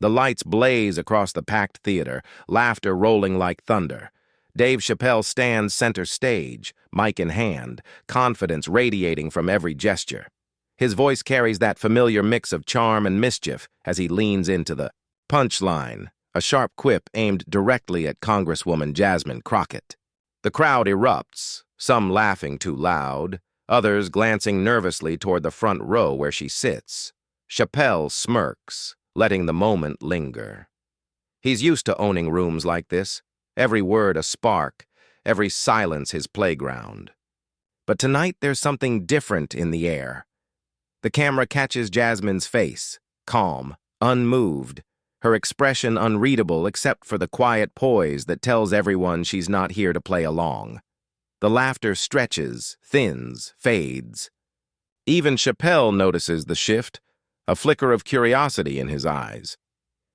The lights blaze across the packed theater, laughter rolling like thunder. Dave Chappelle stands center stage, mic in hand, confidence radiating from every gesture. His voice carries that familiar mix of charm and mischief as he leans into the punchline, a sharp quip aimed directly at Congresswoman Jasmine Crockett. The crowd erupts, some laughing too loud, others glancing nervously toward the front row where she sits. Chappelle smirks, letting the moment linger. He's used to owning rooms like this, every word a spark, every silence his playground. But tonight there's something different in the air. The camera catches Jasmine's face, calm, unmoved, her expression unreadable except for the quiet poise that tells everyone she's not here to play along. The laughter stretches, thins, fades. Even Chappelle notices the shift, a flicker of curiosity in his eyes.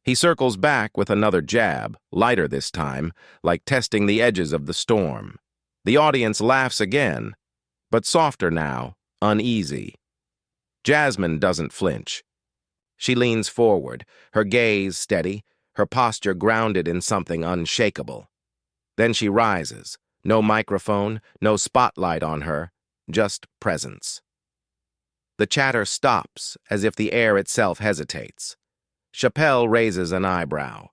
He circles back with another jab, lighter this time, like testing the edges of the storm. The audience laughs again, but softer now, uneasy. Jasmine doesn't flinch. She leans forward, her gaze steady, her posture grounded in something unshakable. Then she rises, no microphone, no spotlight on her, just presence. The chatter stops, as if the air itself hesitates. Chappelle raises an eyebrow.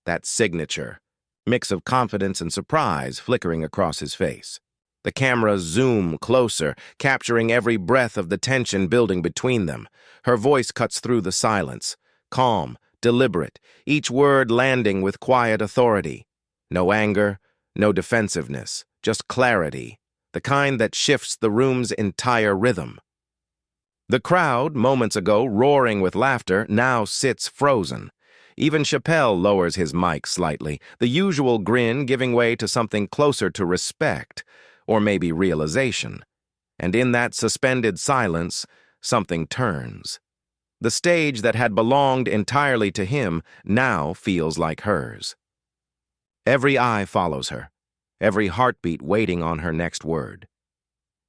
That signature, mix of confidence and surprise flickering across his face. The cameras zoom closer, capturing every breath of the tension building between them. Her voice cuts through the silence, calm, deliberate, each word landing with quiet authority. No anger, no defensiveness, just clarity, the kind that shifts the room's entire rhythm. The crowd, moments ago roaring with laughter, now sits frozen. Even Chappelle lowers his mic slightly, the usual grin giving way to something closer to respect, or maybe realization. And in that suspended silence, something turns. The stage that had belonged entirely to him now feels like hers. Every eye follows her, every heartbeat waiting on her next word.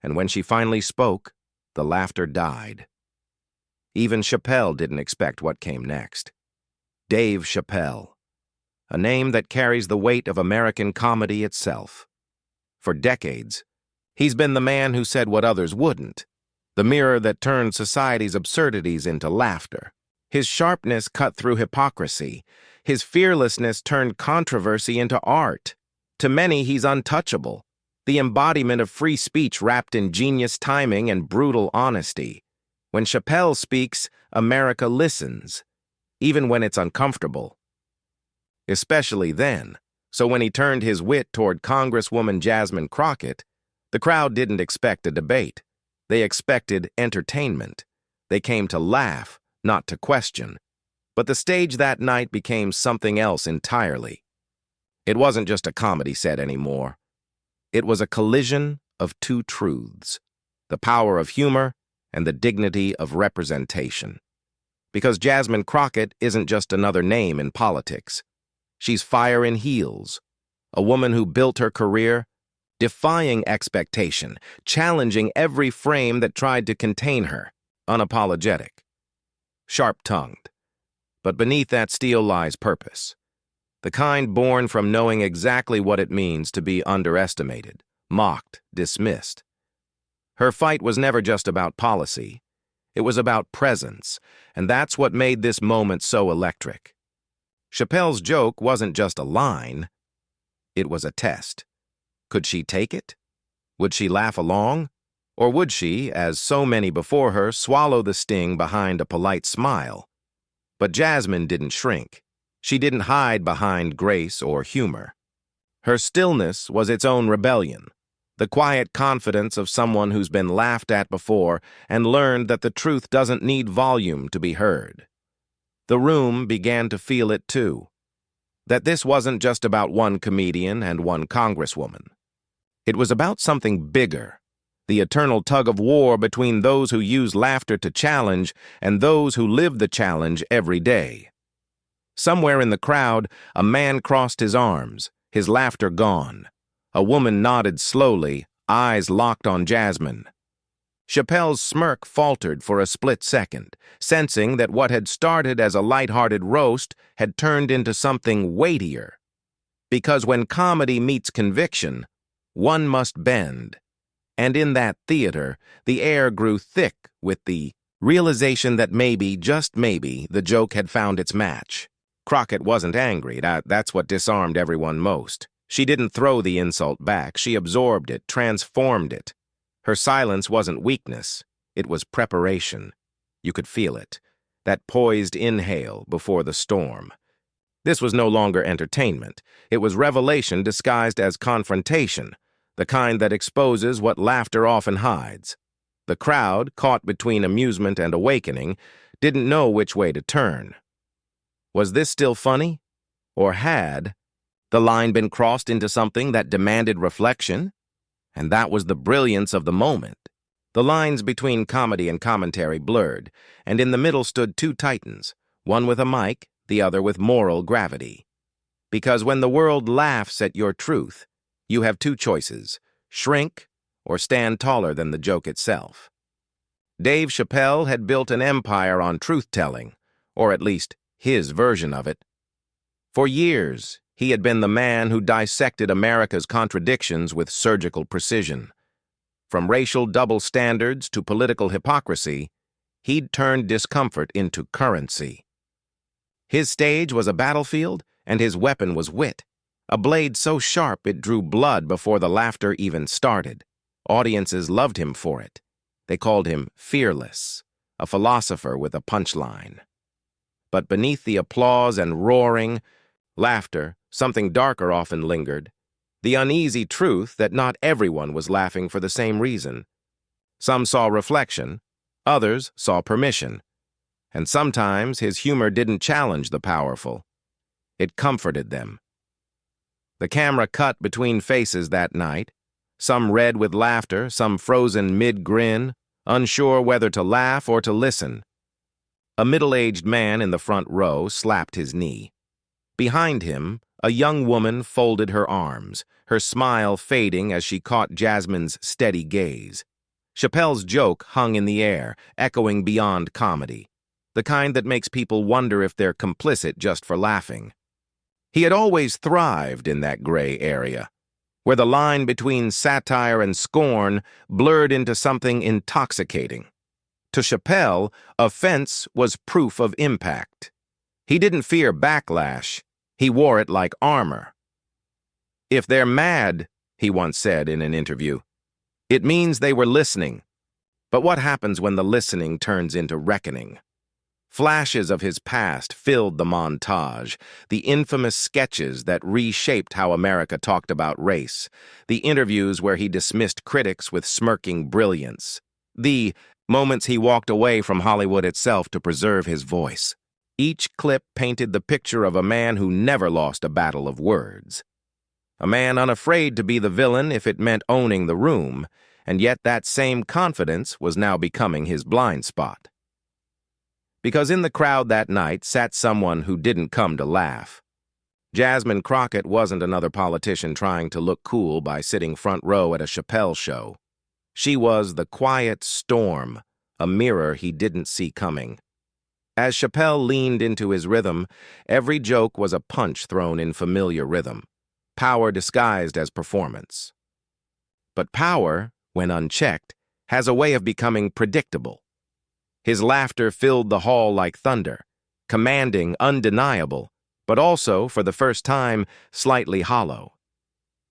And when she finally spoke, the laughter died. Even Chappelle didn't expect what came next. Dave Chappelle, a name that carries the weight of American comedy itself. For decades, he's been the man who said what others wouldn't, the mirror that turned society's absurdities into laughter. His sharpness cut through hypocrisy. His fearlessness turned controversy into art. To many, he's untouchable, the embodiment of free speech wrapped in genius timing and brutal honesty. When Chappelle speaks, America listens, even when it's uncomfortable. Especially then. So when he turned his wit toward Congresswoman Jasmine Crockett, the crowd didn't expect a debate. They expected entertainment. They came to laugh, not to question. But the stage that night became something else entirely. It wasn't just a comedy set anymore. It was a collision of two truths, the power of humor and the dignity of representation. Because Jasmine Crockett isn't just another name in politics. She's fire in heels, a woman who built her career, defying expectation, challenging every frame that tried to contain her, unapologetic, sharp-tongued. But beneath that steel lies purpose. The kind born from knowing exactly what it means to be underestimated, mocked, dismissed. Her fight was never just about policy. It was about presence, and that's what made this moment so electric. Chappelle's joke wasn't just a line. It was a test. Could she take it? Would she laugh along? Or would she, as so many before her, swallow the sting behind a polite smile? But Jasmine didn't shrink. She didn't hide behind grace or humor. Her stillness was its own rebellion, the quiet confidence of someone who's been laughed at before and learned that the truth doesn't need volume to be heard. The room began to feel it too, that this wasn't just about one comedian and one congresswoman. It was about something bigger, the eternal tug-of-war between those who use laughter to challenge and those who live the challenge every day. Somewhere in the crowd, a man crossed his arms, his laughter gone. A woman nodded slowly, eyes locked on Jasmine. Chappelle's smirk faltered for a split second, sensing that what had started as a lighthearted roast had turned into something weightier. Because when comedy meets conviction, one must bend. And in that theater, the air grew thick with the realization that maybe, just maybe, the joke had found its match. Crockett wasn't angry. That's what disarmed everyone most. She didn't throw the insult back. She absorbed it, transformed it. Her silence wasn't weakness. It was preparation. You could feel it. That poised inhale before the storm. This was no longer entertainment. It was revelation disguised as confrontation, the kind that exposes what laughter often hides. The crowd, caught between amusement and awakening, didn't know which way to turn. Was this still funny? Or had the line been crossed into something that demanded reflection? And that was the brilliance of the moment. The lines between comedy and commentary blurred, and in the middle stood two titans, one with a mic, the other with moral gravity. Because when the world laughs at your truth, you have two choices: shrink or stand taller than the joke itself. Dave Chappelle had built an empire on truth-telling, or at least his version of it. For years, he had been the man who dissected America's contradictions with surgical precision. From racial double standards to political hypocrisy, he'd turned discomfort into currency. His stage was a battlefield, and his weapon was wit, a blade so sharp it drew blood before the laughter even started. Audiences loved him for it. They called him fearless, a philosopher with a punchline. But beneath the applause and roaring laughter, something darker often lingered, the uneasy truth that not everyone was laughing for the same reason. Some saw reflection, others saw permission, and sometimes his humor didn't challenge the powerful. It comforted them. The camera cut between faces that night, some red with laughter, some frozen mid-grin, unsure whether to laugh or to listen. A middle-aged man in the front row slapped his knee. Behind him, a young woman folded her arms, her smile fading as she caught Jasmine's steady gaze. Chappelle's joke hung in the air, echoing beyond comedy, the kind that makes people wonder if they're complicit just for laughing. He had always thrived in that gray area, where the line between satire and scorn blurred into something intoxicating. To Chappelle, offense was proof of impact. He didn't fear backlash. He wore it like armor. "If they're mad," he once said in an interview, "it means they were listening." But what happens when the listening turns into reckoning? Flashes of his past filled the montage, the infamous sketches that reshaped how America talked about race, the interviews where he dismissed critics with smirking brilliance, the moments he walked away from Hollywood itself to preserve his voice. Each clip painted the picture of a man who never lost a battle of words. A man unafraid to be the villain if it meant owning the room, and yet that same confidence was now becoming his blind spot. Because in the crowd that night sat someone who didn't come to laugh. Jasmine Crockett wasn't another politician trying to look cool by sitting front row at a Chappelle show. She was the quiet storm, a mirror he didn't see coming. As Chappelle leaned into his rhythm, every joke was a punch thrown in familiar rhythm, power disguised as performance. But power, when unchecked, has a way of becoming predictable. His laughter filled the hall like thunder, commanding, undeniable, but also, for the first time, slightly hollow.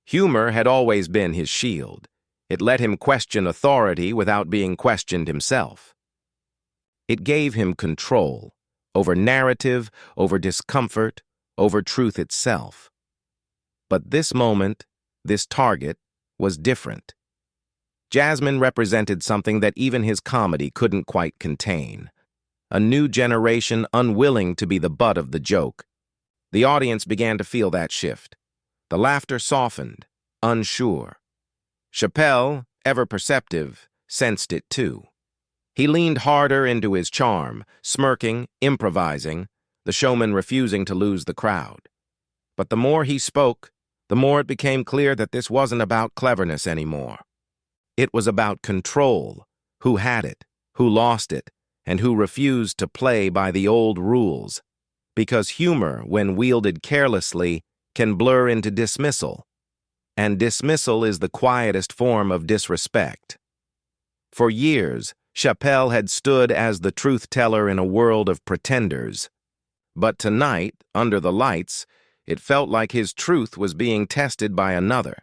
Humor had always been his shield. It let him question authority without being questioned himself. It gave him control over narrative, over discomfort, over truth itself. But this moment, this target, was different. Jasmine represented something that even his comedy couldn't quite contain. A new generation unwilling to be the butt of the joke. The audience began to feel that shift. The laughter softened, unsure. Chappelle, ever perceptive, sensed it too. He leaned harder into his charm, smirking, improvising, the showman refusing to lose the crowd. But the more he spoke, the more it became clear that this wasn't about cleverness anymore. It was about control, who had it, who lost it, and who refused to play by the old rules. Because humor, when wielded carelessly, can blur into dismissal, and dismissal is the quietest form of disrespect. For years, Chappelle had stood as the truth-teller in a world of pretenders. But tonight, under the lights, it felt like his truth was being tested by another.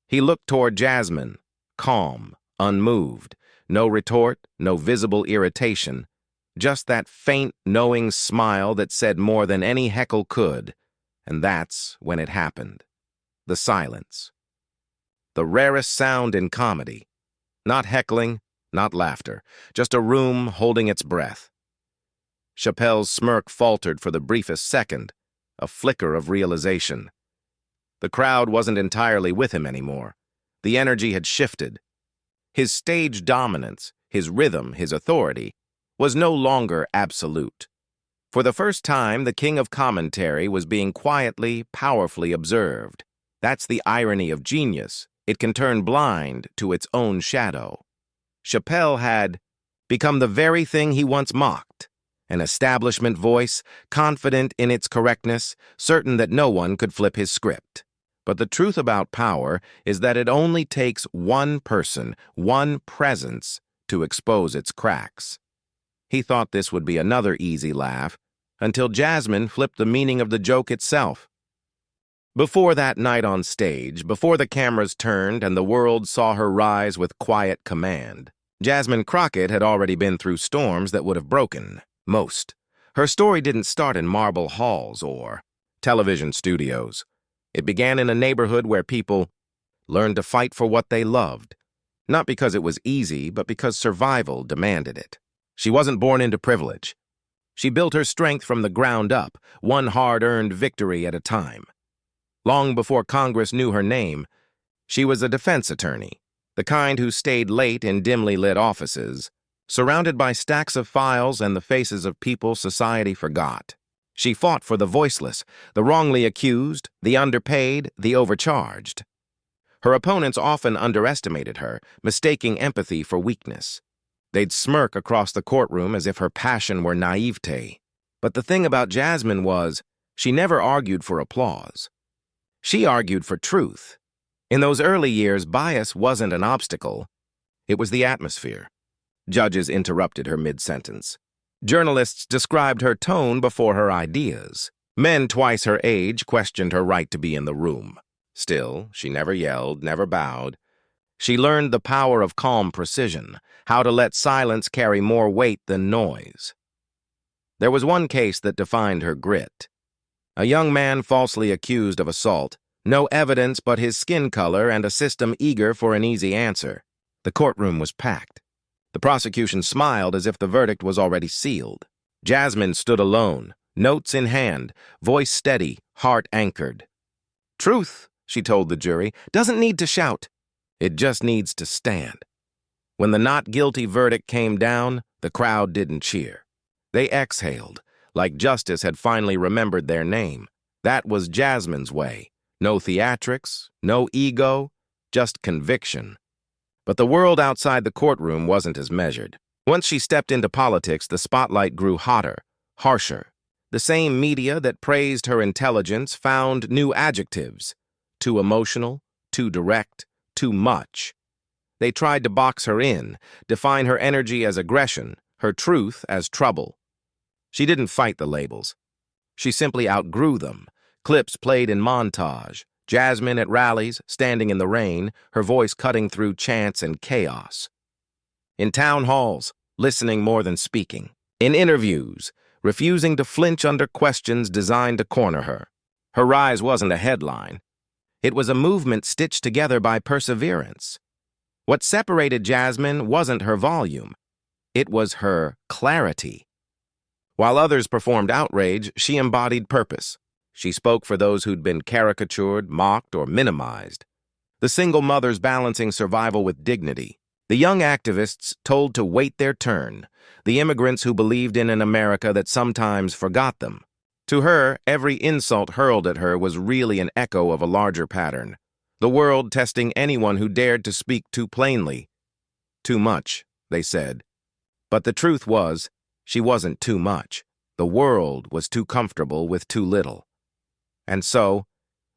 He looked toward Jasmine, calm, unmoved, no retort, no visible irritation, just that faint, knowing smile that said more than any heckle could, and that's when it happened. The silence. The rarest sound in comedy. Not heckling, not laughter, just a room holding its breath. Chappelle's smirk faltered for the briefest second, a flicker of realization. The crowd wasn't entirely with him anymore. The energy had shifted. His stage dominance, his rhythm, his authority, was no longer absolute. For the first time, the king of commentary was being quietly, powerfully observed. That's the irony of genius. It can turn blind to its own shadow. Chappelle had become the very thing he once mocked, an establishment voice, confident in its correctness, certain that no one could flip his script. But the truth about power is that it only takes one person, one presence, to expose its cracks. He thought this would be another easy laugh, until Jasmine flipped the meaning of the joke itself. Before that night on stage, before the cameras turned and the world saw her rise with quiet command, Jasmine Crockett had already been through storms that would have broken most. Her story didn't start in marble halls or television studios. It began in a neighborhood where people learned to fight for what they loved, not because it was easy, but because survival demanded it. She wasn't born into privilege. She built her strength from the ground up, one hard-earned victory at a time. Long before Congress knew her name, she was a defense attorney, the kind who stayed late in dimly lit offices, surrounded by stacks of files and the faces of people society forgot. She fought for the voiceless, the wrongly accused, the underpaid, the overcharged. Her opponents often underestimated her, mistaking empathy for weakness. They'd smirk across the courtroom as if her passion were naivete. But the thing about Jasmine was, she never argued for applause. She argued for truth. In those early years, bias wasn't an obstacle. It was the atmosphere. Judges interrupted her mid-sentence. Journalists described her tone before her ideas. Men twice her age questioned her right to be in the room. Still, she never yelled, never bowed. She learned the power of calm precision, how to let silence carry more weight than noise. There was one case that defined her grit. A young man falsely accused of assault, no evidence but his skin color and a system eager for an easy answer. The courtroom was packed. The prosecution smiled as if the verdict was already sealed. Jasmine stood alone, notes in hand, voice steady, heart anchored. "Truth," she told the jury, "doesn't need to shout. It just needs to stand." When the not guilty verdict came down, the crowd didn't cheer. They exhaled, like justice had finally remembered their name. That was Jasmine's way. No theatrics, no ego, just conviction. But the world outside the courtroom wasn't as measured. Once she stepped into politics, the spotlight grew hotter, harsher. The same media that praised her intelligence found new adjectives. Too emotional, too direct, too much. They tried to box her in, define her energy as aggression, her truth as trouble. She didn't fight the labels. She simply outgrew them. Clips played in montage, Jasmine at rallies, standing in the rain, her voice cutting through chants and chaos. In town halls, listening more than speaking. In interviews, refusing to flinch under questions designed to corner her. Her rise wasn't a headline. It was a movement stitched together by perseverance. What separated Jasmine wasn't her volume. It was her clarity. While others performed outrage, she embodied purpose. She spoke for those who'd been caricatured, mocked, or minimized. The single mothers balancing survival with dignity. The young activists told to wait their turn. The immigrants who believed in an America that sometimes forgot them. To her, every insult hurled at her was really an echo of a larger pattern. The world testing anyone who dared to speak too plainly, too much. they said. But the truth was, she wasn't too much. The world was too comfortable with too little. And so,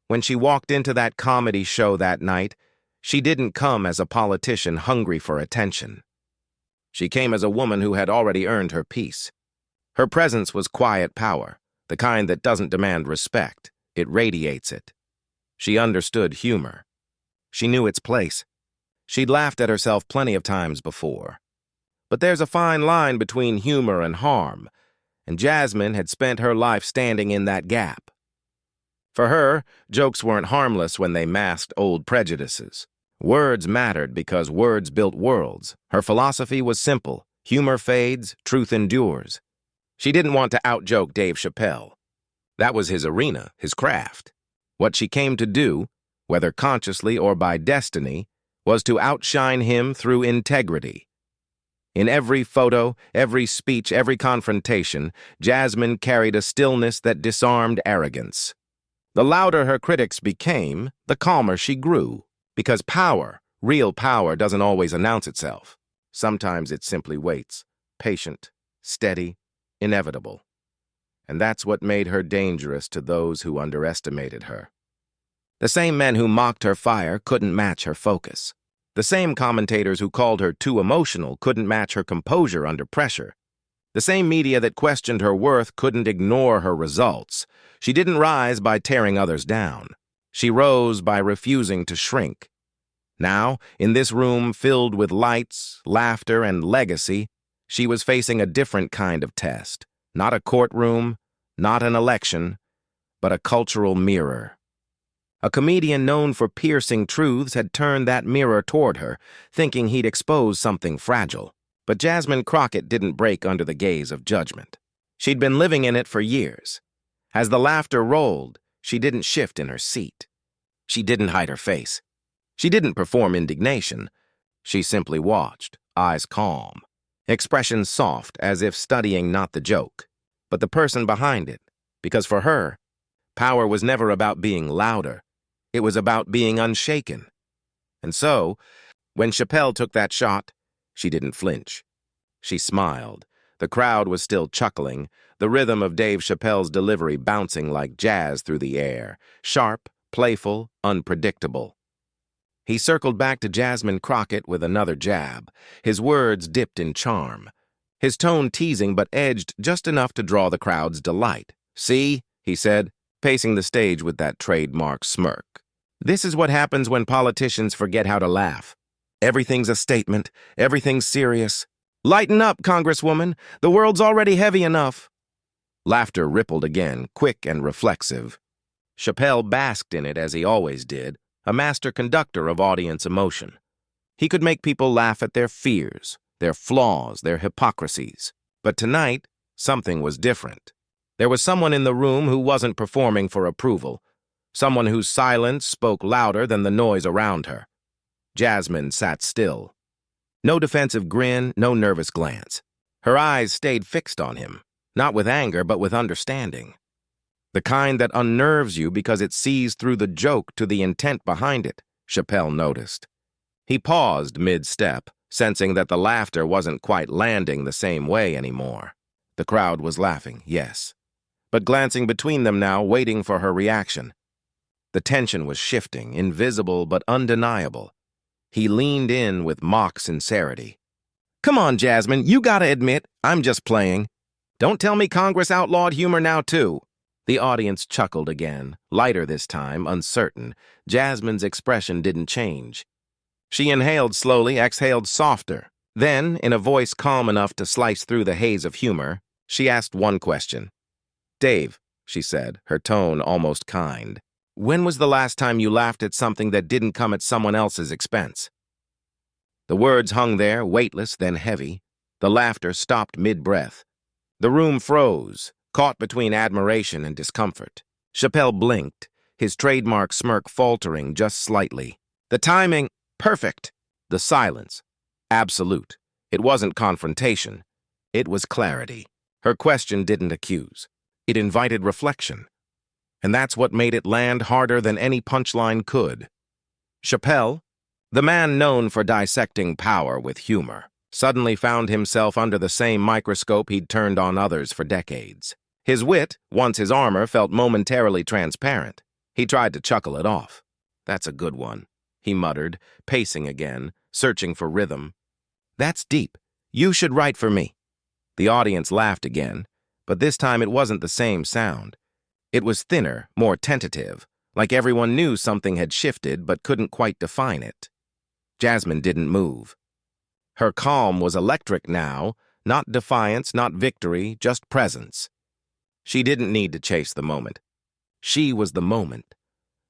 when she walked into that comedy show that night, she didn't come as a politician hungry for attention. She came as a woman who had already earned her peace. Her presence was quiet power, the kind that doesn't demand respect. It radiates it. She understood humor. She knew its place. She'd laughed at herself plenty of times before. But there's a fine line between humor and harm, and Jasmine had spent her life standing in that gap. For her, jokes weren't harmless when they masked old prejudices. Words mattered because words built worlds. Her philosophy was simple. Humor fades, truth endures. She didn't want to out-joke Dave Chappelle. That was his arena, his craft. What she came to do, whether consciously or by destiny, was to outshine him through integrity. In every photo, every speech, every confrontation, Jasmine carried a stillness that disarmed arrogance. The louder her critics became, the calmer she grew. Because power, real power, doesn't always announce itself. Sometimes it simply waits, patient, steady, inevitable. And that's what made her dangerous to those who underestimated her. The same men who mocked her fire couldn't match her focus. The same commentators who called her too emotional couldn't match her composure under pressure. The same media that questioned her worth couldn't ignore her results. She didn't rise by tearing others down. She rose by refusing to shrink. Now, in this room filled with lights, laughter, and legacy, she was facing a different kind of test. Not a courtroom, not an election, but a cultural mirror. A comedian known for piercing truths had turned that mirror toward her, thinking he'd expose something fragile. But Jasmine Crockett didn't break under the gaze of judgment. She'd been living in it for years. As the laughter rolled, she didn't shift in her seat. She didn't hide her face. She didn't perform indignation. She simply watched, eyes calm, expressions soft, as if studying not the joke, but the person behind it. Because for her, power was never about being louder. It was about being unshaken. And so, when Chappelle took that shot, she didn't flinch. She smiled. The crowd was still chuckling, the rhythm of Dave Chappelle's delivery bouncing like jazz through the air, sharp, playful, unpredictable. He circled back to Jasmine Crockett with another jab, his words dipped in charm, his tone teasing but edged just enough to draw the crowd's delight. "See," he said, pacing the stage with that trademark smirk. "This is what happens when politicians forget how to laugh. Everything's a statement, everything's serious. Lighten up, Congresswoman, the world's already heavy enough." Laughter rippled again, quick and reflexive. Chappelle basked in it as he always did, a master conductor of audience emotion. He could make people laugh at their fears, their flaws, their hypocrisies. But tonight, something was different. There was someone in the room who wasn't performing for approval, someone whose silence spoke louder than the noise around her. Jasmine sat still. No defensive grin, no nervous glance. Her eyes stayed fixed on him, not with anger, but with understanding. The kind that unnerves you because it sees through the joke to the intent behind it, Chappelle noticed. He paused mid-step, sensing that the laughter wasn't quite landing the same way anymore. The crowd was laughing, yes, but glancing between them now, waiting for her reaction. The tension was shifting, invisible but undeniable. He leaned in with mock sincerity. "Come on, Jasmine, you gotta admit, I'm just playing. Don't tell me Congress outlawed humor now, too." The audience chuckled again, lighter this time, uncertain. Jasmine's expression didn't change. She inhaled slowly, exhaled softer. Then, in a voice calm enough to slice through the haze of humor, she asked one question. "Dave," she said, her tone almost kind, "when was the last time you laughed at something that didn't come at someone else's expense?" The words hung there, weightless, then heavy. The laughter stopped mid-breath. The room froze, caught between admiration and discomfort. Chappelle blinked, his trademark smirk faltering just slightly. The timing, perfect. The silence, absolute. It wasn't confrontation. It was clarity. Her question didn't accuse. It invited reflection. And that's what made it land harder than any punchline could. Chappelle, the man known for dissecting power with humor, suddenly found himself under the same microscope he'd turned on others for decades. His wit, once his armor, felt momentarily transparent. He tried to chuckle it off. "That's a good one," he muttered, pacing again, searching for rhythm. "That's deep. You should write for me." The audience laughed again, but this time it wasn't the same sound. It was thinner, more tentative, like everyone knew something had shifted but couldn't quite define it. Jasmine didn't move. Her calm was electric now, not defiance, not victory, just presence. She didn't need to chase the moment. She was the moment.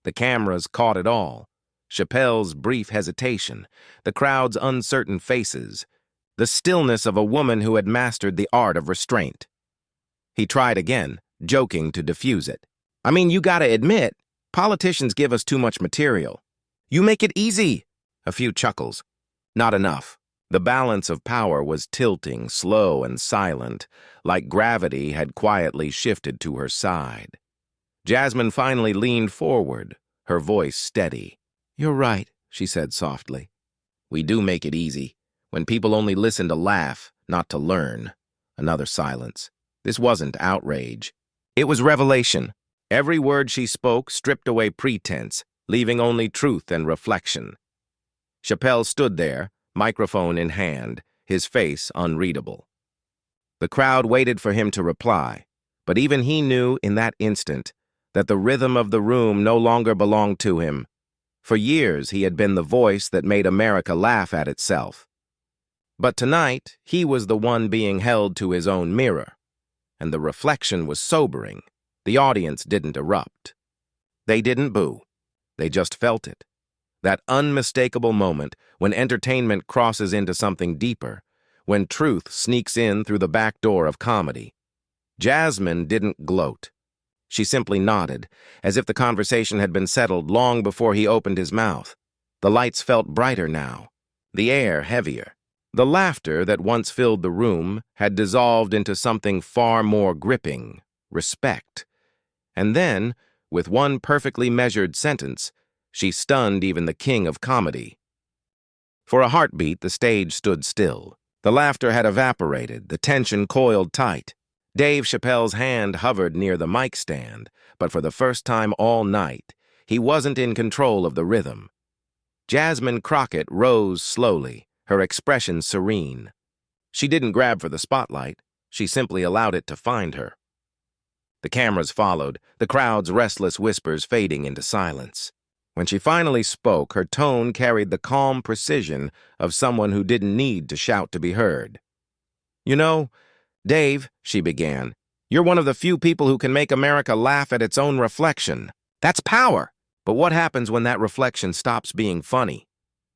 The cameras caught it all. Chappelle's brief hesitation, the crowd's uncertain faces, the stillness of a woman who had mastered the art of restraint. He tried again, joking to diffuse it. "I mean, you gotta admit, politicians give us too much material. You make it easy." A few chuckles. Not enough. The balance of power was tilting, slow and silent, like gravity had quietly shifted to her side. Jasmine finally leaned forward, her voice steady. "You're right," she said softly. "We do make it easy, when people only listen to laugh, not to learn." Another silence. This wasn't outrage. It was revelation. Every word she spoke stripped away pretense, leaving only truth and reflection. Chappelle stood there, microphone in hand, his face unreadable. The crowd waited for him to reply, but even he knew in that instant that the rhythm of the room no longer belonged to him. For years he had been the voice that made America laugh at itself. But tonight he was the one being held to his own mirror, and the reflection was sobering. The audience didn't erupt. They didn't boo. They just felt it. That unmistakable moment when entertainment crosses into something deeper, when truth sneaks in through the back door of comedy. Jasmine didn't gloat. She simply nodded, as if the conversation had been settled long before he opened his mouth. The lights felt brighter now, the air heavier. The laughter that once filled the room had dissolved into something far more gripping, respect. And then, with one perfectly measured sentence, she stunned even the king of comedy. For a heartbeat, the stage stood still. The laughter had evaporated, the tension coiled tight. Dave Chappelle's hand hovered near the mic stand, but for the first time all night, he wasn't in control of the rhythm. Jasmine Crockett rose slowly, her expression serene. She didn't grab for the spotlight, she simply allowed it to find her. The cameras followed, the crowd's restless whispers fading into silence. When she finally spoke, her tone carried the calm precision of someone who didn't need to shout to be heard. "You know, Dave," she began, "you're one of the few people who can make America laugh at its own reflection. That's power. But what happens when that reflection stops being funny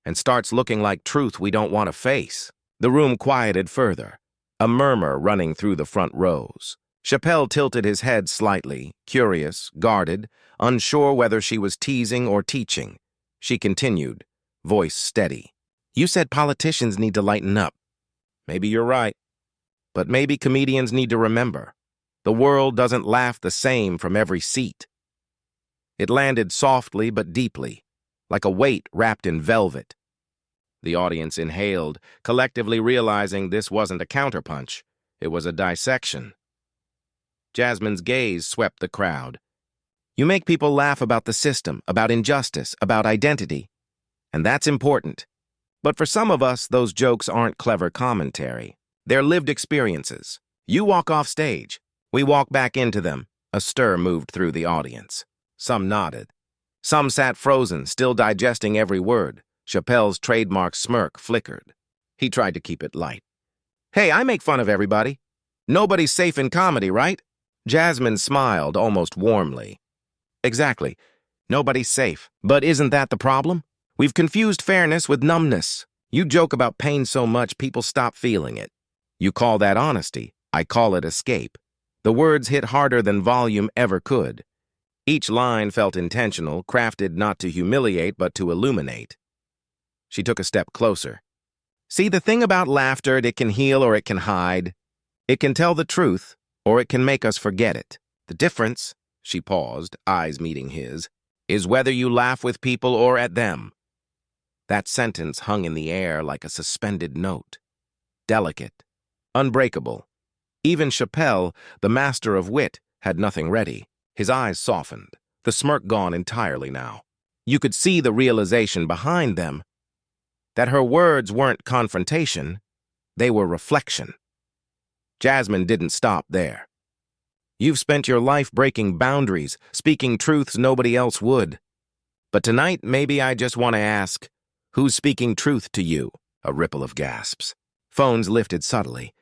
and starts looking like truth we don't want to face?" The room quieted further, a murmur running through the front rows. Chappelle tilted his head slightly, curious, guarded, unsure whether she was teasing or teaching. She continued, voice steady. "You said politicians need to lighten up. Maybe you're right. But maybe comedians need to remember, the world doesn't laugh the same from every seat." It landed softly but deeply, like a weight wrapped in velvet. The audience inhaled, collectively realizing this wasn't a counterpunch, it was a dissection. Jasmine's gaze swept the crowd. "You make people laugh about the system, about injustice, about identity. And that's important. But for some of us, those jokes aren't clever commentary. They're lived experiences. You walk off stage. We walk back into them." A stir moved through the audience. Some nodded. Some sat frozen, still digesting every word. Chappelle's trademark smirk flickered. He tried to keep it light. "Hey, I make fun of everybody. Nobody's safe in comedy, right?" Jasmine smiled almost warmly. "Exactly. Nobody's safe. But isn't that the problem? We've confused fairness with numbness. You joke about pain so much, people stop feeling it. You call that honesty. I call it escape." The words hit harder than volume ever could. Each line felt intentional, crafted not to humiliate but to illuminate. She took a step closer. "See, the thing about laughter, it can heal or it can hide. It can tell the truth, or it can make us forget it. The difference," she paused, eyes meeting his, "is whether you laugh with people or at them." That sentence hung in the air like a suspended note. delicate, unbreakable. Even Chappelle, the master of wit, had nothing ready. His eyes softened, the smirk gone entirely now. You could see the realization behind them, that her words weren't confrontation, they were reflection. Jasmine didn't stop there. You've spent your life breaking boundaries, speaking truths nobody else would. But tonight, maybe I just want to ask, who's speaking truth to you? A ripple of gasps. Phones lifted subtly.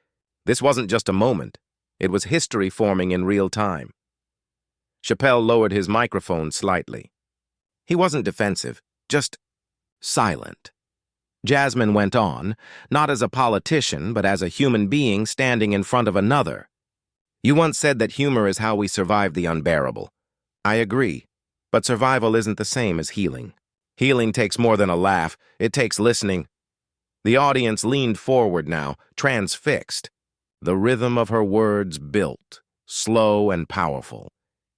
This wasn't just a moment. It was history forming in real time. Chappelle lowered his microphone slightly. He wasn't defensive, just silent. Jasmine went on, not as a politician, but as a human being standing in front of another. You once said that humor is how we survive the unbearable. I agree, but survival isn't the same as healing. Healing takes more than a laugh, it takes listening. The audience leaned forward now, transfixed. The rhythm of her words built, slow and powerful,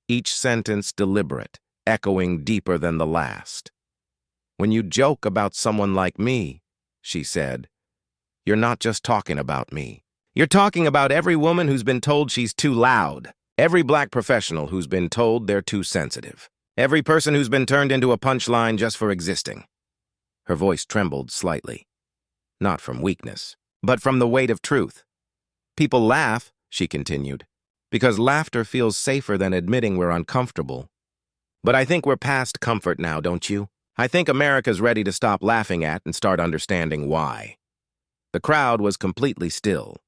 each sentence deliberate, echoing deeper than the last. When you joke about someone like me, she said, you're not just talking about me. You're talking about every woman who's been told she's too loud, every black professional who's been told they're too sensitive, every person who's been turned into a punchline just for existing. Her voice trembled slightly, not from weakness, but from the weight of truth. People laugh, she continued, because laughter feels safer than admitting we're uncomfortable. But I think we're past comfort now, don't you? I think America's ready to stop laughing at and start understanding why. The crowd was completely still.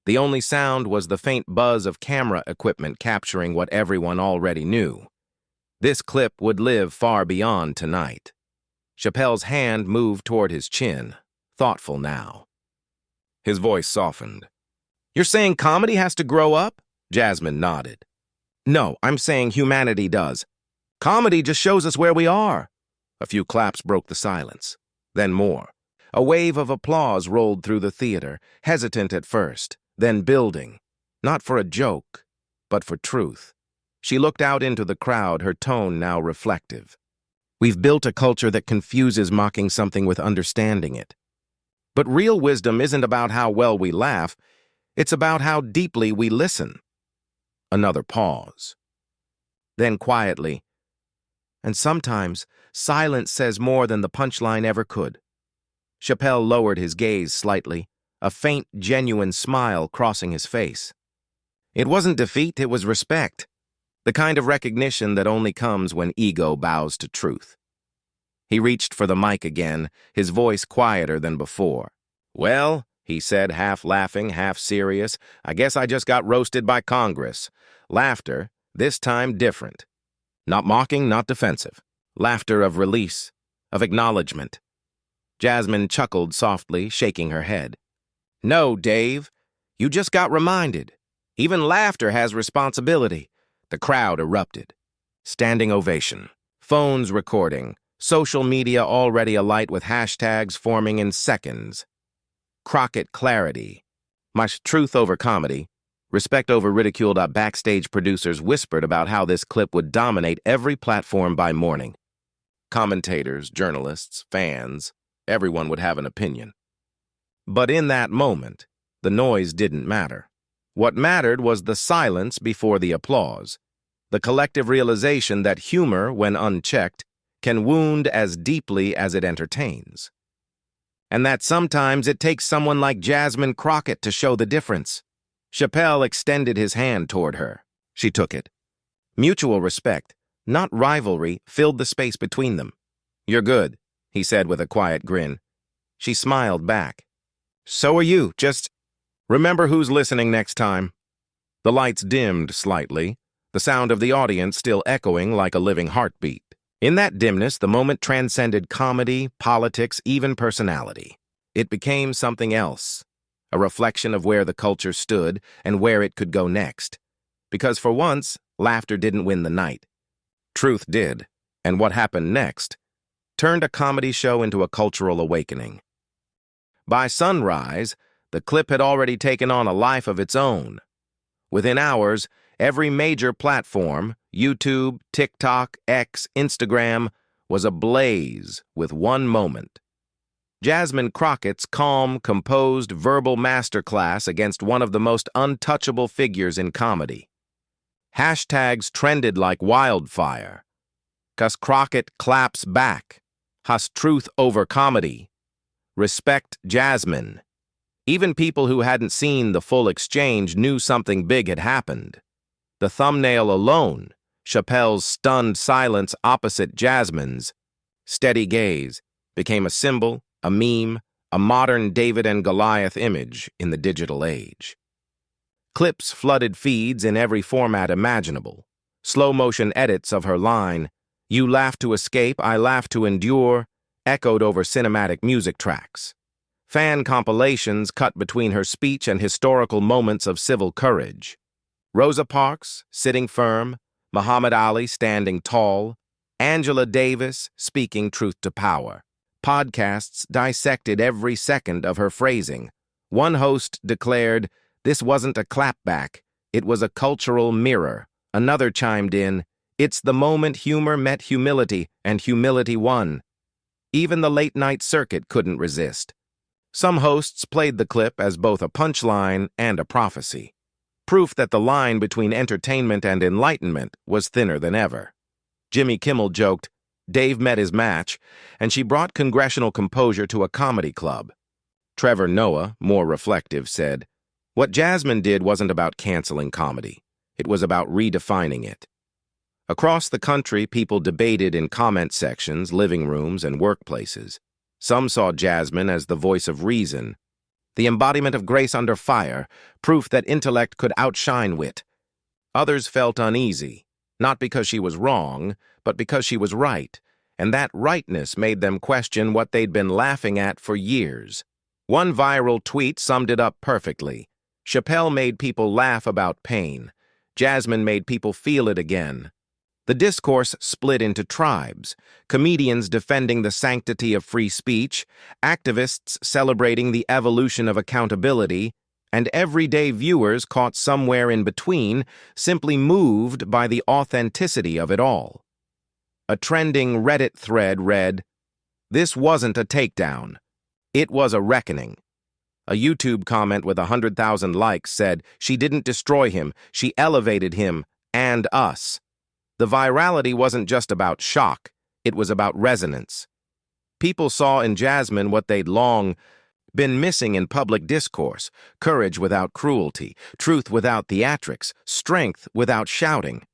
The only sound was the faint buzz of camera equipment capturing what everyone already knew. This clip would live far beyond tonight. Chappelle's hand moved toward his chin, thoughtful now. His voice softened. You're saying comedy has to grow up? Jasmine nodded. No, I'm saying humanity does. Comedy just shows us where we are. A few claps broke the silence, then more. A wave of applause rolled through the theater, hesitant at first, then building, not for a joke, but for truth. She looked out into the crowd, her tone now reflective. We've built a culture that confuses mocking something with understanding it. But real wisdom isn't about how well we laugh, it's about how deeply we listen. Another pause. Then quietly, and sometimes silence says more than the punchline ever could. Chappelle lowered his gaze slightly, a faint, genuine smile crossing his face. It wasn't defeat, it was respect. The kind of recognition that only comes when ego bows to truth. He reached for the mic again, his voice quieter than before. Well, he said, half laughing, half serious, I guess I just got roasted by Congress. Laughter, this time different. Not mocking, not defensive. Laughter of release, of acknowledgement. Jasmine chuckled softly, shaking her head. No, Dave, you just got reminded. Even laughter has responsibility. The crowd erupted. Standing ovation. Phones recording. Social media already alight with hashtags forming in seconds. Crockett clarity. Much truth over comedy. Respect over ridicule. Backstage producers whispered about how this clip would dominate every platform by morning. Commentators, journalists, fans, everyone would have an opinion. But in that moment, the noise didn't matter. What mattered was the silence before the applause, the collective realization that humor, when unchecked, can wound as deeply as it entertains. And that sometimes it takes someone like Jasmine Crockett to show the difference. Chappelle extended his hand toward her. She took it. Mutual respect, not rivalry, filled the space between them. You're good, he said with a quiet grin. She smiled back. So are you, just remember who's listening next time. The lights dimmed slightly, the sound of the audience still echoing like a living heartbeat. In that dimness, the moment transcended comedy, politics, even personality. It became something else, a reflection of where the culture stood and where it could go next. Because for once, laughter didn't win the night. Truth did, and what happened next turned a comedy show into a cultural awakening. By sunrise, the clip had already taken on a life of its own. Within hours, every major platform, YouTube, TikTok, X, Instagram, was ablaze with one moment. Jasmine Crockett's calm, composed verbal masterclass against one of the most untouchable figures in comedy. Hashtags trended like wildfire. 'Cause Crockett claps back. Has truth over comedy. Respect Jasmine. Even people who hadn't seen the full exchange knew something big had happened. The thumbnail alone, Chappelle's stunned silence opposite Jasmine's steady gaze, became a symbol, a meme, a modern David and Goliath image in the digital age. Clips flooded feeds in every format imaginable. Slow-motion edits of her line, "You laugh to escape, I laugh to endure," echoed over cinematic music tracks. Fan compilations cut between her speech and historical moments of civil courage. Rosa Parks, sitting firm, Muhammad Ali standing tall, Angela Davis speaking truth to power. Podcasts dissected every second of her phrasing. One host declared, "This wasn't a clapback, it was a cultural mirror." Another chimed in, "It's the moment humor met humility, and humility won." Even the late-night circuit couldn't resist. Some hosts played the clip as both a punchline and a prophecy. Proof that the line between entertainment and enlightenment was thinner than ever. Jimmy Kimmel joked, "Dave met his match, and she brought congressional composure to a comedy club." Trevor Noah, more reflective, said, "What Jasmine did wasn't about canceling comedy. It was about redefining it." Across the country, people debated in comment sections, living rooms, and workplaces. Some saw Jasmine as the voice of reason, the embodiment of grace under fire, proof that intellect could outshine wit. Others felt uneasy, not because she was wrong, but because she was right, and that rightness made them question what they'd been laughing at for years. One viral tweet summed it up perfectly. Chappelle made people laugh about pain. Jasmine made people feel it again. The discourse split into tribes, comedians defending the sanctity of free speech, activists celebrating the evolution of accountability, and everyday viewers caught somewhere in between, simply moved by the authenticity of it all. A trending Reddit thread read, "This wasn't a takedown. It was a reckoning." A YouTube comment with 100,000 likes said, "She didn't destroy him, she elevated him and us." The virality wasn't just about shock, it was about resonance. People saw in Jasmine what they'd long been missing in public discourse: courage without cruelty, truth without theatrics, strength without shouting.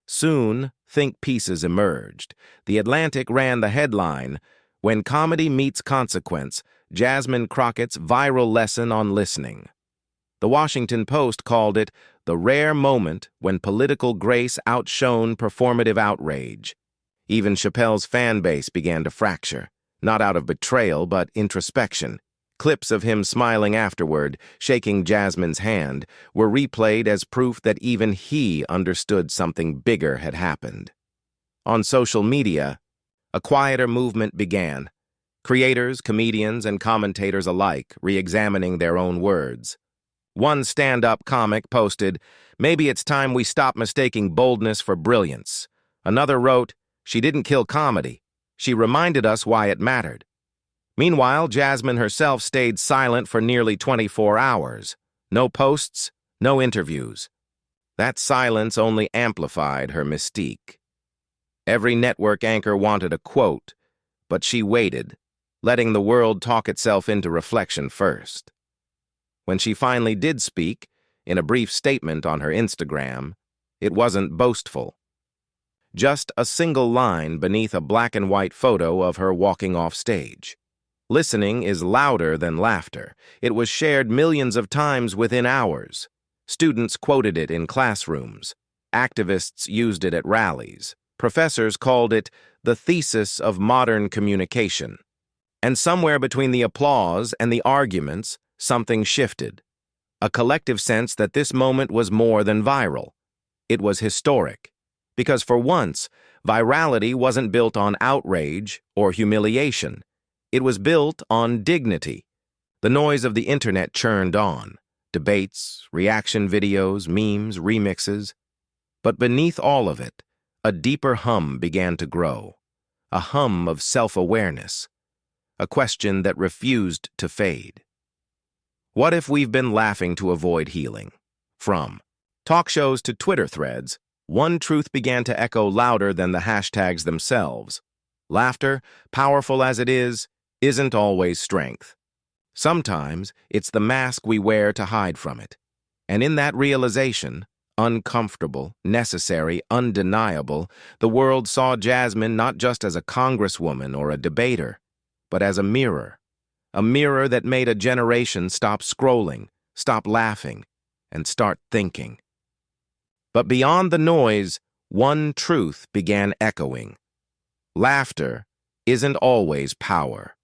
Soon, think pieces emerged. The Atlantic ran the headline, "When Comedy Meets Consequence, Jasmine Crockett's Viral Lesson on Listening." The Washington Post called it the rare moment when political grace outshone performative outrage. Even Chappelle's fan base began to fracture, not out of betrayal but introspection. Clips of him smiling afterward, shaking Jasmine's hand, were replayed as proof that even he understood something bigger had happened. On social media, a quieter movement began. Creators, comedians, and commentators alike re-examining their own words. One stand-up comic posted, "Maybe it's time we stop mistaking boldness for brilliance." Another wrote, "She didn't kill comedy. She reminded us why it mattered." Meanwhile, Jasmine herself stayed silent for nearly 24 hours. No posts, no interviews. That silence only amplified her mystique. Every network anchor wanted a quote, but she waited, letting the world talk itself into reflection first. When she finally did speak, in a brief statement on her Instagram, it wasn't boastful. Just a single line beneath a black and white photo of her walking off stage. "Listening is louder than laughter." It was shared millions of times within hours. Students quoted it in classrooms. Activists used it at rallies. Professors called it the thesis of modern communication. And somewhere between the applause and the arguments, something shifted. A collective sense that this moment was more than viral. It was historic. Because for once, virality wasn't built on outrage or humiliation. It was built on dignity. The noise of the internet churned on. Debates, reaction videos, memes, remixes. But beneath all of it, a deeper hum began to grow. A hum of self-awareness. a question that refused to fade. What if we've been laughing to avoid healing? From talk shows to Twitter threads, one truth began to echo louder than the hashtags themselves. Laughter, powerful as it is, isn't always strength. Sometimes it's the mask we wear to hide from it. And in that realization, uncomfortable, necessary, undeniable, the world saw Jasmine not just as a congresswoman or a debater, but as a mirror that made a generation stop scrolling, stop laughing, and start thinking. But beyond the noise, one truth began echoing. Laughter isn't always power.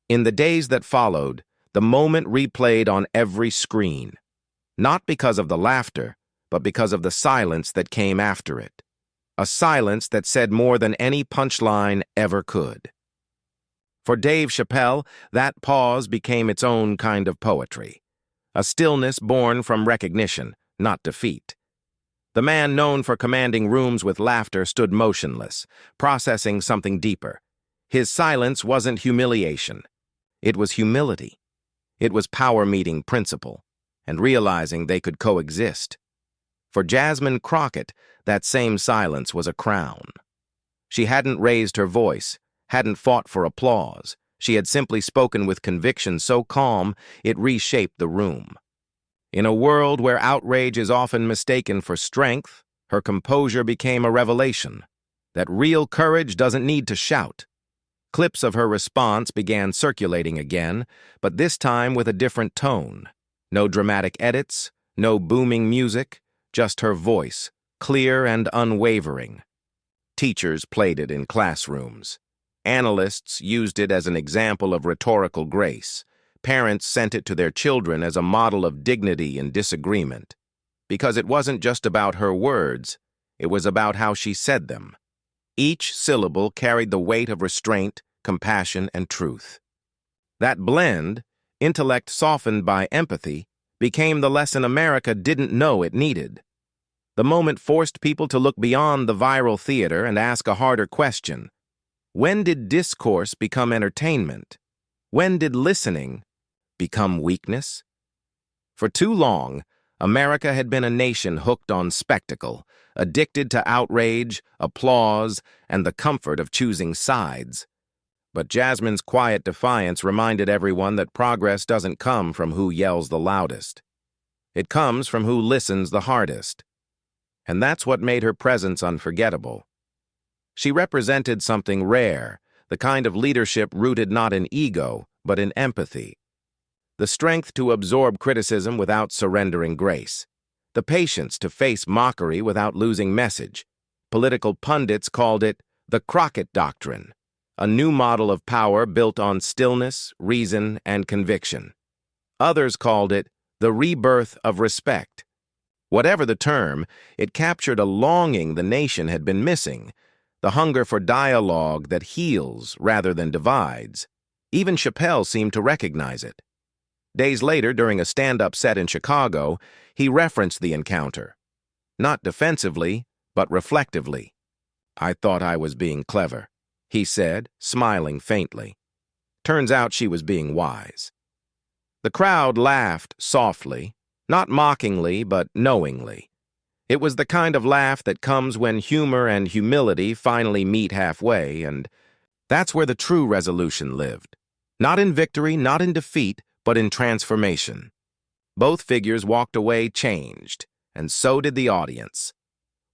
In the days that followed, the moment replayed on every screen, not because of the laughter, but because of the silence that came after it. A silence that said more than any punchline ever could. For Dave Chappelle, that pause became its own kind of poetry. A stillness born from recognition, not defeat. The man known for commanding rooms with laughter stood motionless, processing something deeper. His silence wasn't humiliation. It was humility. It was power meeting principle, and realizing they could coexist. For Jasmine Crockett, that same silence was a crown. She hadn't raised her voice, hadn't fought for applause. She had simply spoken with conviction so calm it reshaped the room. In a world where outrage is often mistaken for strength, her composure became a revelation. That real courage doesn't need to shout. Clips of her response began circulating again, but this time with a different tone. No dramatic edits, no booming music, just her voice, clear and unwavering. Teachers played it in classrooms. Analysts used it as an example of rhetorical grace. Parents sent it to their children as a model of dignity in disagreement. Because it wasn't just about her words, it was about how she said them. Each syllable carried the weight of restraint, compassion, and truth. That blend, intellect softened by empathy, became the lesson America didn't know it needed. The moment forced people to look beyond the viral theater and ask a harder question. When did discourse become entertainment? When did listening become weakness? For too long, America had been a nation hooked on spectacle, addicted to outrage, applause, and the comfort of choosing sides. But Jasmine's quiet defiance reminded everyone that progress doesn't come from who yells the loudest. It comes from who listens the hardest. And that's what made her presence unforgettable. She represented something rare, the kind of leadership rooted not in ego, but in empathy. The strength to absorb criticism without surrendering grace. The patience to face mockery without losing message. Political pundits called it the Crockett Doctrine, a new model of power built on stillness, reason, and conviction. Others called it the rebirth of respect. Whatever the term, it captured a longing the nation had been missing, the hunger for dialogue that heals rather than divides. Even Chappelle seemed to recognize it. Days later, during a stand-up set in Chicago, he referenced the encounter. Not defensively, but reflectively. "I thought I was being clever," he said, smiling faintly. Turns out she was being wise. The crowd laughed softly, not mockingly, but knowingly. It was the kind of laugh that comes when humor and humility finally meet halfway, and that's where the true resolution lived. Not in victory, not in defeat, but in transformation. Both figures walked away changed, and so did the audience.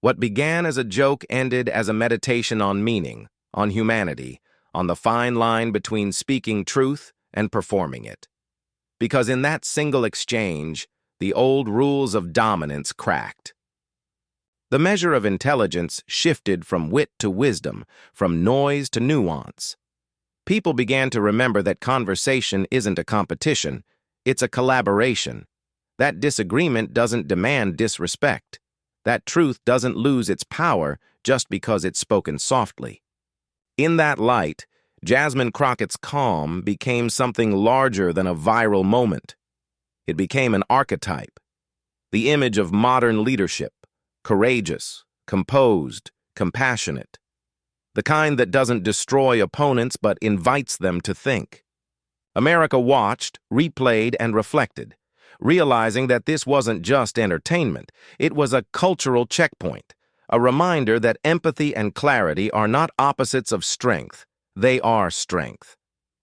What began as a joke ended as a meditation on meaning, on humanity, on the fine line between speaking truth and performing it. Because in that single exchange, the old rules of dominance cracked. The measure of intelligence shifted from wit to wisdom, from noise to nuance. People began to remember that conversation isn't a competition, it's a collaboration. That disagreement doesn't demand disrespect. That truth doesn't lose its power just because it's spoken softly. In that light, Jasmine Crockett's calm became something larger than a viral moment. It became an archetype, the image of modern leadership, courageous, composed, compassionate. the kind that doesn't destroy opponents but invites them to think. America watched, replayed, and reflected, realizing that this wasn't just entertainment, it was a cultural checkpoint, a reminder that empathy and clarity are not opposites of strength, they are strength.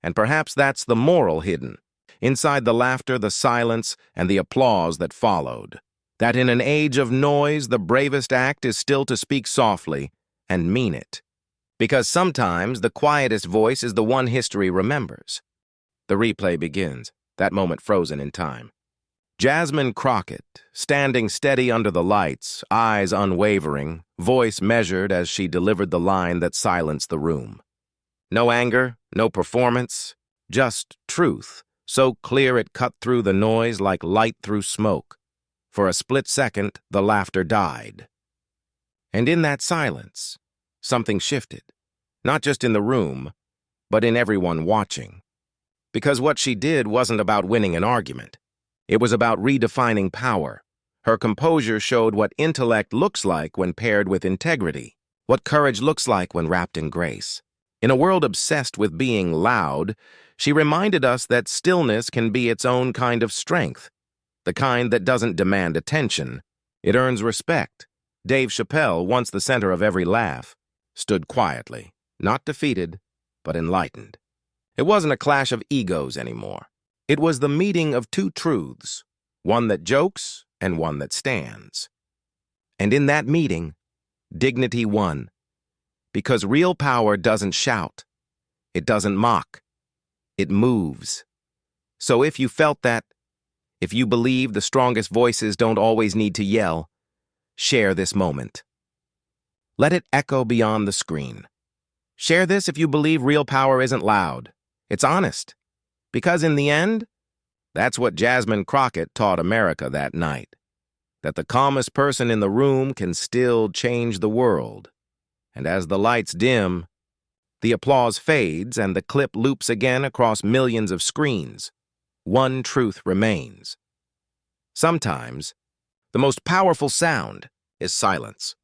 And perhaps that's the moral hidden, inside the laughter, the silence, and the applause that followed. That in an age of noise, the bravest act is still to speak softly and mean it. Because sometimes the quietest voice is the one history remembers. The replay begins, that moment frozen in time. Jasmine Crockett, standing steady under the lights, eyes unwavering, voice measured as she delivered the line that silenced the room. No anger, no performance, just truth, so clear it cut through the noise like light through smoke. For a split second, the laughter died. And in that silence, something shifted, not just in the room, but in everyone watching. Because what she did wasn't about winning an argument. It was about redefining power. Her composure showed what intellect looks like when paired with integrity, what courage looks like when wrapped in grace. In a world obsessed with being loud, she reminded us that stillness can be its own kind of strength, the kind that doesn't demand attention. It earns respect. Dave Chappelle, once the center of every laugh, stood quietly, not defeated, but enlightened. It wasn't a clash of egos anymore. It was the meeting of two truths, one that jokes and one that stands. And in that meeting, dignity won. Because real power doesn't shout. It doesn't mock. It moves. So if you felt that, if you believe the strongest voices don't always need to yell, share this moment. Let it echo beyond the screen. Share this if you believe real power isn't loud. It's honest. Because in the end, that's what Jasmine Crockett taught America that night. That the calmest person in the room can still change the world. And as the lights dim, the applause fades and the clip loops again across millions of screens. One truth remains. Sometimes, the most powerful sound is silence.